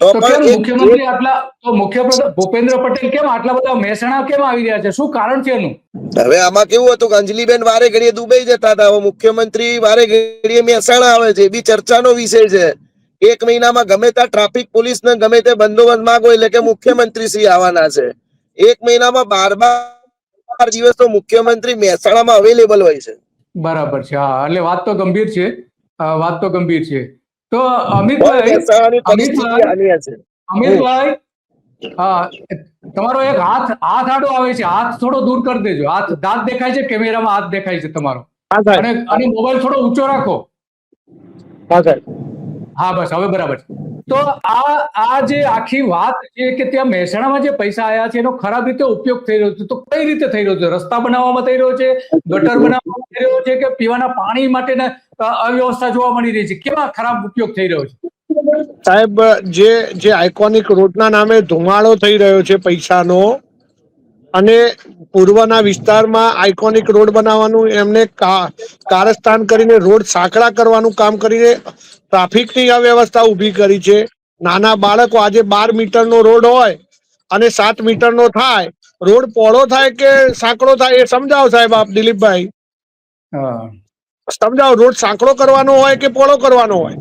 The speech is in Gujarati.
તો તો પણ કેમ એક મુખ્યમંત્રી આટલા તો મુખ્યપ્રધાન ભૂપેન્દ્ર પટેલ કેમ આટલા બધા મહેસાણા કેમ આવી રહ્યા છે? શું કારણ છે એનું? હવે આમાં કેવું હતું કે અંજલિબેન વારે ઘડીએ દુબઈ જતા હતા, હવે મુખ્યમંત્રી વારે ઘડીએ મહેસાણા આવે છે, એ બી ચર્ચાનો વિષય છે. એક મહિનામાં ગમે ત્યાં ટ્રાફિક પોલીસ ને ગમે તે બંદોબસ્ત માંગો એટલે કે મુખ્યમંત્રી શ્રી આવવાના છે. એક મહિનામાં 12 દિવસ તો મુખ્યમંત્રી મહેસાણામાં અવેલેબલ હોય છે. બરાબર છે. હા, એટલે વાત તો ગંભીર છે. વાત તો ગંભીર છે. તો પણ અમિતભાઈ, મહેસાણાની પરિસ્થિતિ અમિતભાઈ, આની છે. અમિતભાઈ, હા, તમારો એક હાથ હાથ આડો આવે છે. હાથ થોડો દૂર કરી દેજો. દાંત દેખાય છે કેમેરામાં, હાથ દેખાય છે તમારો. હા સાહેબ. અને મોબાઈલ થોડો ઊંચો રાખો. હા સાહેબ. હા, બસ હવે બરાબર છે. તો આ જે આખી વાત છે કે ત્યાં મહેસાણામાં જે પૈસા આવ્યા છે એનો ખરાબ રીતે ઉપયોગ થઈ રહ્યો છે, તો કઈ રીતે થઈ રહ્યો છે? રસ્તા બનાવવામાં થઈ રહ્યો છે, ગટર બનાવવામાં થઈ રહ્યો છે, કે પીવાના પાણી માટેના અવ્યવસ્થા જોવા મળી રહી છે? કેવા ખરાબ ઉપયોગ થઈ રહ્યો છે? સાહેબ, જે આઇકોનિક રોડના નામે ધુમાડો થઈ રહ્યો છે પૈસાનો, અને પૂર્વના વિસ્તારમાં આઇકોનિક રોડ બનાવવાનું એમને કારસ્તાન કરીને રોડ સાંકડા કરવાનું કામ કરીને ટ્રાફિકની અવ્યવસ્થા ઊભી કરી છે. નાના બાળકો, આજે 12 મીટરનો રોડ હોય અને 7 મીટરનો થાય, રોડ પહોળો થાય કે સાંકડો થાય એ સમજાવો સાહેબ, આપ દિલીપભાઈ હા, સમજાવો. રોડ સાંકડો કરવાનો હોય કે પહોળો કરવાનો હોય?